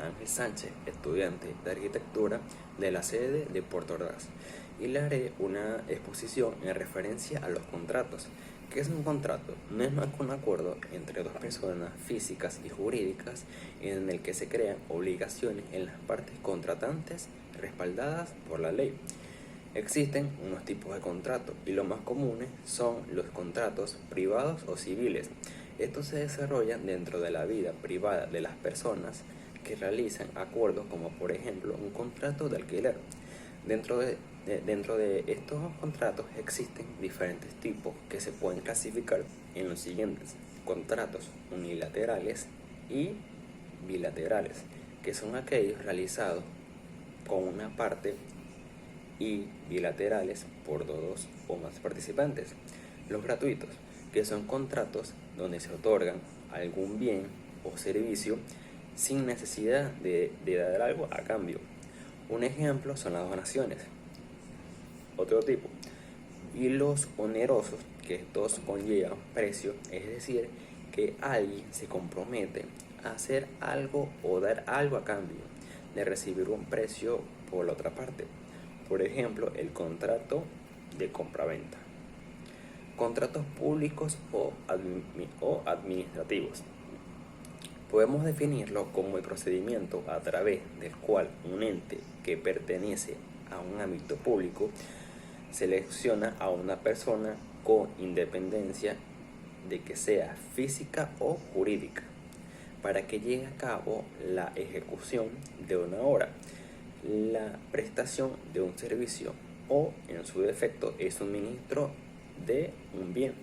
Ángel Sánchez, estudiante de arquitectura de la sede de Puerto Ordaz, y le haré una exposición en referencia a los contratos. ¿Qué es un contrato? No es más que un acuerdo entre dos personas físicas y jurídicas en el que se crean obligaciones en las partes contratantes respaldadas por la ley. Existen unos tipos de contratos y los más comunes son los contratos privados o civiles. Estos se desarrollan dentro de la vida privada de las personas que realizan acuerdos, como por ejemplo un contrato de alquiler. Dentro de estos contratos existen diferentes tipos que se pueden clasificar en los siguientes: contratos unilaterales y bilaterales, que son aquellos realizados con una parte, y bilaterales por dos o más participantes. Los gratuitos, que son contratos donde se otorgan algún bien o servicio sin necesidad de dar algo a cambio. Un ejemplo son las donaciones. Otro tipo, y los onerosos, que estos conllevan precio, es decir, que alguien se compromete a hacer algo o dar algo a cambio de recibir un precio por la otra parte. Por ejemplo, el contrato de compraventa. Contratos públicos o administrativos. Podemos definirlo como el procedimiento a través del cual un ente que pertenece a un ámbito público selecciona a una persona con independencia de que sea física o jurídica para que lleve a cabo la ejecución de una obra, la prestación de un servicio o, en su defecto, el suministro de un bien.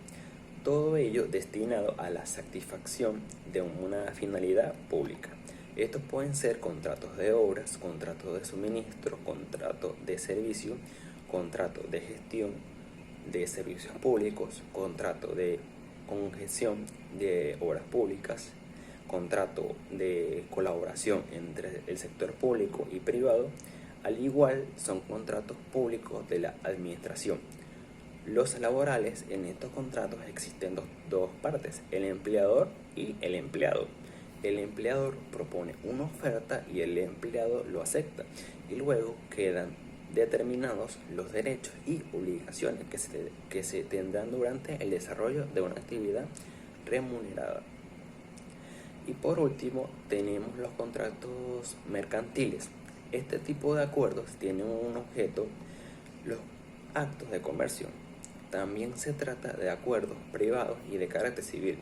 Todo ello destinado a la satisfacción de una finalidad pública. Estos pueden ser contratos de obras, contratos de suministro, contratos de servicio, contratos de gestión de servicios públicos, contrato de congestión de obras públicas, contrato de colaboración entre el sector público y privado. Al igual son contratos públicos de la administración. Los laborales: en estos contratos existen dos partes, el empleador y el empleado. El empleador propone una oferta y el empleado lo acepta, y luego quedan determinados los derechos y obligaciones que se tendrán durante el desarrollo de una actividad remunerada. Y por último tenemos los contratos mercantiles. Este tipo de acuerdos tienen un objeto, los actos de comercio. También se trata de acuerdos privados y de carácter civil.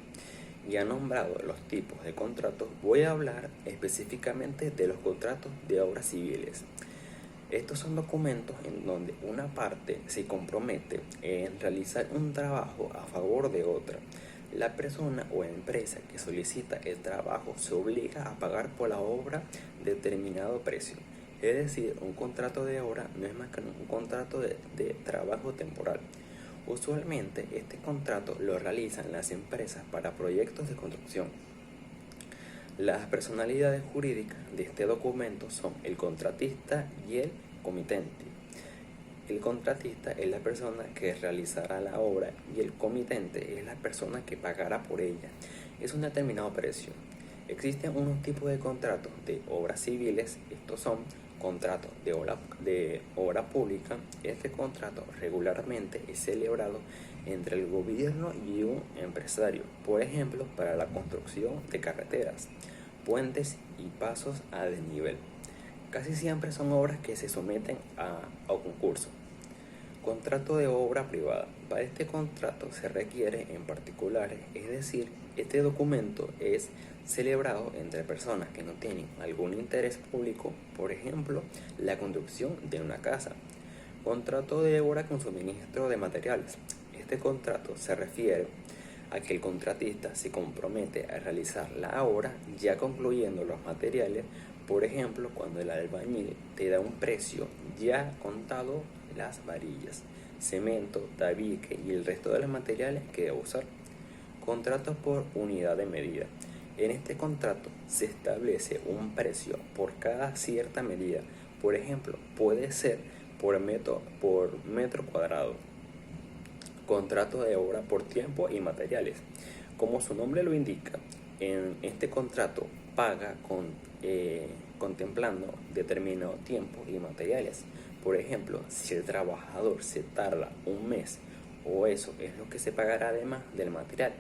Ya nombrado los tipos de contratos, voy a hablar específicamente de los contratos de obras civiles. Estos son documentos en donde una parte se compromete en realizar un trabajo a favor de otra. La persona o empresa que solicita el trabajo se obliga a pagar por la obra determinado precio. Es decir, un contrato de obra no es más que un contrato de trabajo temporal. Usualmente este contrato lo realizan las empresas para proyectos de construcción. Las personalidades jurídicas de este documento son el contratista y el comitente. El contratista es la persona que realizará la obra y el comitente es la persona que pagará por ella. Es un determinado precio. Existen unos tipos de contratos de obras civiles. Estos son contratos de obra pública. Este contrato regularmente es celebrado entre el gobierno y un empresario, por ejemplo, para la construcción de carreteras, puentes y pasos a desnivel. Casi siempre son obras que se someten a concurso. Contrato de obra privada. Para este contrato se requiere en particulares, es decir, este documento es celebrado entre personas que no tienen algún interés público, por ejemplo, la construcción de una casa. Contrato de obra con suministro de materiales. Este contrato se refiere a que el contratista se compromete a realizar la obra ya concluyendo los materiales. Por ejemplo, cuando el albañil te da un precio ya contado las varillas, cemento, tabique y el resto de los materiales que debe usar. Contratos por unidad de medida. En este contrato se establece un precio por cada cierta medida. Por ejemplo, puede ser por metro cuadrado. Contrato de obra por tiempo y materiales. Como su nombre lo indica, en este contrato paga contemplando determinado tiempo y materiales. Por ejemplo, si el trabajador se tarda un mes, o eso es lo que se pagará además del material.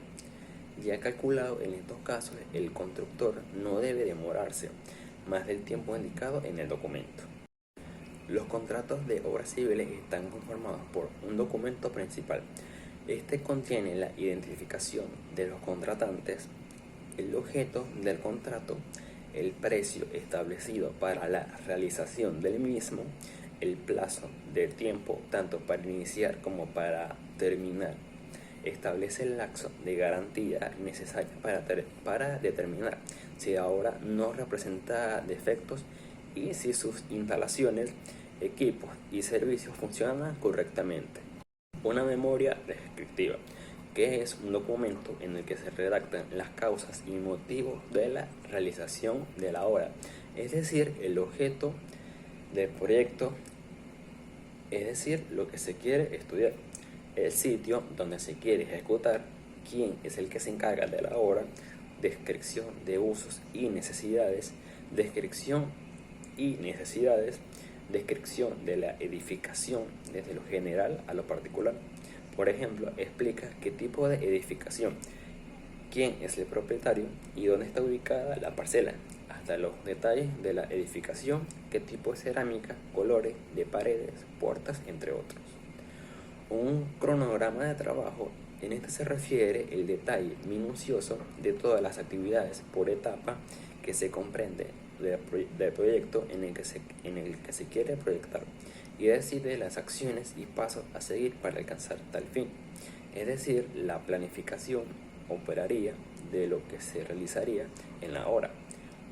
Ya calculado en estos casos, el constructor no debe demorarse más del tiempo indicado en el documento. Los contratos de obras civiles están conformados por un documento principal. Este contiene la identificación de los contratantes, el objeto del contrato, el precio establecido para la realización del mismo, el plazo de tiempo tanto para iniciar como para terminar. Establece el lapso de garantía necesario para determinar si la obra no representa defectos y si sus instalaciones, equipos y servicios funcionan correctamente. Una memoria descriptiva, que es un documento en el que se redactan las causas y motivos de la realización de la obra, es decir, el objeto del proyecto, es decir, lo que se quiere estudiar, el sitio donde se quiere ejecutar, quién es el que se encarga de la obra, descripción de usos y necesidades, descripción de la edificación desde lo general a lo particular. Por ejemplo, explica qué tipo de edificación, quién es el propietario y dónde está ubicada la parcela, hasta los detalles de la edificación, qué tipo de cerámica, colores de paredes, puertas, entre otros. Un cronograma de trabajo, en este se refiere el detalle minucioso de todas las actividades por etapa que se comprende del proyecto en el que se quiere proyectar, y decide las acciones y pasos a seguir para alcanzar tal fin, es decir, la planificación operaría de lo que se realizaría en la obra.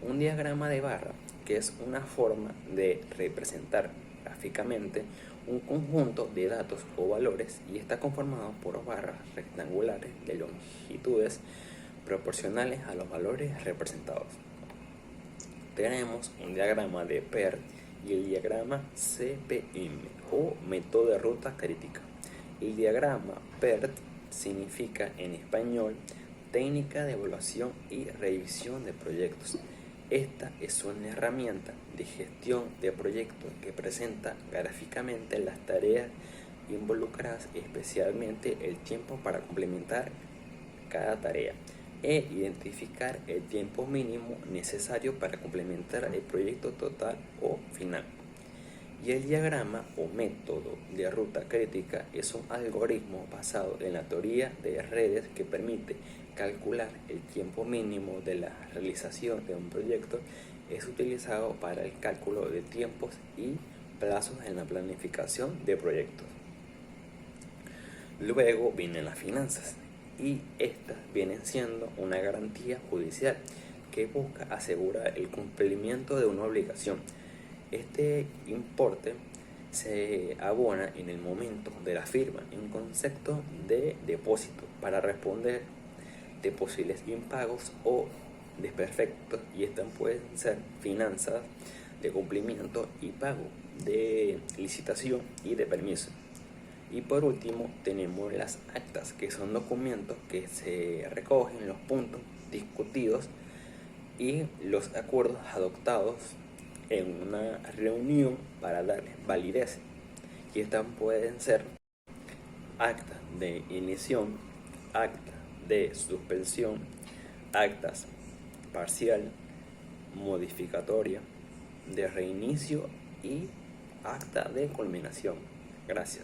Un diagrama de barra, que es una forma de representar gráficamente un conjunto de datos o valores, y está conformado por barras rectangulares de longitudes proporcionales a los valores representados. Tenemos un diagrama de PERT y el diagrama CPM o método de ruta crítica. El diagrama PERT significa en español técnica de evaluación y revisión de proyectos. Esta es una herramienta de gestión de proyectos que presenta gráficamente las tareas involucradas, especialmente el tiempo para complementar cada tarea, e identificar el tiempo mínimo necesario para complementar el proyecto total o final. Y el diagrama o método de ruta crítica es un algoritmo basado en la teoría de redes que permite calcular el tiempo mínimo de la realización de un proyecto. Es utilizado para el cálculo de tiempos y plazos en la planificación de proyectos. Luego vienen las finanzas, y estas vienen siendo una garantía judicial que busca asegurar el cumplimiento de una obligación. Este importe se abona en el momento de la firma en concepto de depósito para responder de posibles impagos o desperfectos, y estas pueden ser finanzas de cumplimiento y pago de licitación y de permiso. Y por último tenemos las actas, que son documentos que se recogen los puntos discutidos y los acuerdos adoptados en una reunión para darles validez. Y estas pueden ser actas de inición, acta de suspensión, actas parcial, modificatoria, de reinicio y acta de culminación. Gracias.